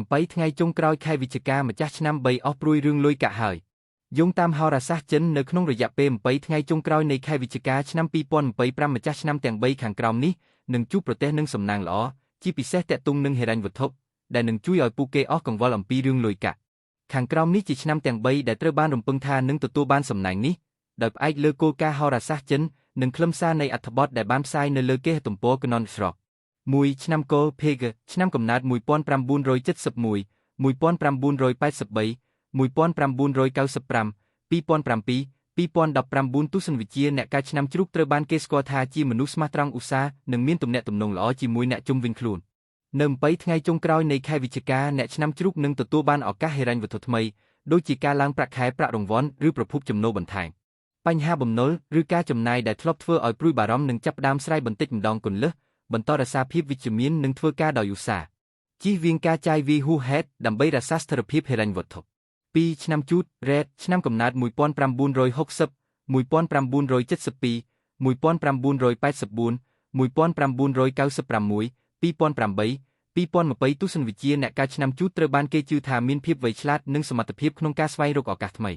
8ថ្ងៃចុងក្រោយខែវិច្ឆិកាម្ចាស់ឆ្នាំ3អស់ព្រួយរឿងលុយកាក់ហើយយោងតាមហោរាសាស្ត្រចិននៅក្នុងរយៈពេល8ថ្ងៃចុងក្រោយនៃខែវិច្ឆិកាឆ្នាំ2025ម្ចាស់ឆ្នាំទាំង3ខាងក្រោមនេះនឹងជួបប្រទះនឹងសំណាងល្អជាពិសេសតាក់ទងនឹងហិរញ្ញវត្ថុដែលនឹងជួយឲ្យពួកគេអស់កង្វល់អំពីរឿងលុយកាក់ខាងក្រោមនេះជាឆ្នាំទាំង3ដែលត្រូវបានរំពឹងថានឹងទទួលបានសំណាងនេះដោយផ្អែកលើគោលការណ៍ហោរាសាស្ត្រចិននិងខ្លឹមសារនៃអត្ថបទដែលបានផ្សាយនៅលើគេហទំព័រ Canon Shrock 1ឆ្នាំកុលភេកឆ្នាំកំណើត1971 1983 1995 2007 2019ទស្សនវិជ្ជាអ្នកកាលឆ្នាំជ្រូកត្រូវបានគេស្គាល់ថាជាមនុស្សស្មោះត្រង់ឧស្សាហ៍និងមានទំនាក់ទំនងល្អជាមួយអ្នកជុំវិញខ្លួននៅ8ថ្ងៃចុងក្រោយនៃខែវិច្ឆិកាអ្នកឆ្នាំជ្រូកនឹងទទួលបានឱកាសហិរញ្ញវត្ថុថ្មីដូចជាការឡើងប្រាក់ខែប្រាក់រង្វាន់ឬប្រភពចំណូលបន្ថែមបញ្ហាបំណុលឬការចំណាយដែលធ្លាប់ធ្វើឲ្យព្រួយបារម្ភនឹងចាប់ផ្ដើមស្រាយបន្តិចម្ដងគន្លឹះបន្តរក្សាភាពវិជ្ជមាននិងធ្វើការដោយឧស្សាហ៍ជៀសវាងការចាយវាយហួសហេតុដើម្បីរក្សាស្ថិរភាពហិរញ្ញវត្ថុ2ឆ្នាំជូតរ៉េតឆ្នាំកំណើត1960 1972 1984 1996 2008 2020ទស្សនវិជ្ជាអ្នកកាលឆ្នាំជូតត្រូវបានគេជឿថាមានភាពវៃឆ្លាតនិងសមត្ថភាពក្នុងការស្វែងរកឱកាសថ្មី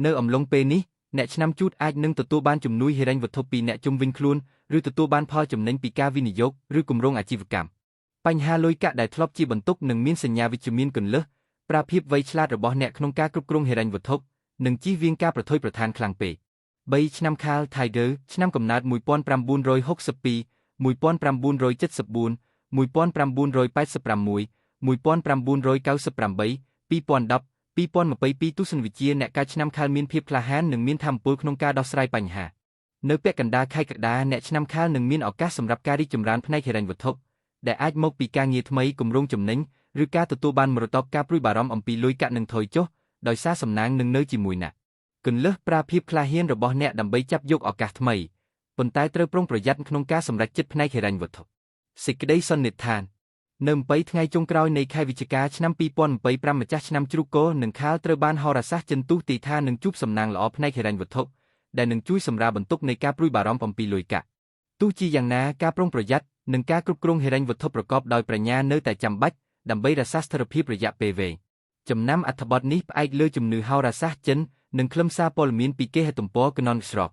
នៅអំឡុងពេលនេះអ្នកឆ្នាំជូតអាចនឹងទទួលបានជំនួយហិរញ្ញវត្ថុពីអ្នកជុំវិញខ្លួនឬទទួលបានផលចំណេញពីការវិនិយោគឬគម្រោងអាជីវកម្មបញ្ហាលុយកាក់ដែលធ្លាប់ជាបន្ទុកនឹងមានសញ្ញាវិជ្ជមានគន្លឹះប្រាភាពវៃឆ្លាតរបស់អ្នកក្នុងការគ្រប់គ្រងហិរញ្ញវត្ថុនិងជៀសវាងការប្រថុយប្រថានខ្លាំងពេក3ឆ្នាំខាល Tiger ឆ្នាំកំណើត1962 1974 1986 1998 2010 2022ទស្សនវិជ្ជាអ្នកកាលឆ្នាំខាលមានភាពក្លាហាននិងមានថាមពលក្នុងការដោះស្រាយបញ្ហានៅពាក់កណ្ដាលខែកក្កដាអ្នកឆ្នាំខាលនឹងមានឱកាសសម្រាប់ការរីកចម្រើនផ្នែកហិរញ្ញវត្ថុដែលអាចមកពីការងារថ្មីគម្រោងចំណេញឬការទទួលបានមរតកការព្រួយបារម្ភអំពីលុយកាក់នឹងថយចុះដោយសារសំណាងនឹងនៅជាមួយអ្នកគន្លឹះប្រាភាពក្លាហានរបស់អ្នកដើម្បីចាប់យកឱកាសថ្មីប៉ុន្តែត្រូវប្រុងប្រយ័ត្នក្នុងការសម្រេចចិត្តផ្នែកហិរញ្ញវត្ថុសេចក្តីសន្និដ្ឋាននៅ8ថ្ងៃចុងក្រោយនៃខែវិច្ឆិកាឆ្នាំ2025ម្ចាស់ឆ្នាំជ្រូកកោនិងខាលត្រូវបានហោរាសាស្ត្រចិនទូទីថានឹងជួបសំណាងល្អផ្នែកហិរញ្ញវត្ថុដែលនឹងជួយសម្រាលបន្ទុកនៃការព្រួយបារម្ភអំពីលុយកាក់ទោះជាយ៉ាងណាការប្រុងប្រយ័ត្ននិងការគ្រប់គ្រងហិរញ្ញវត្ថុប្រកបដោយប្រាជ្ញានៅតែចាំបាច់ដើម្បីរក្សាស្ថិរភាពរយៈពេលវែងចំណាំអត្ថបទនេះផ្អែកលើជំនឿហោរាសាស្ត្រចិននិងខ្លឹមសារព័ត៌មានពីគេហទំព័រ Canon Shrock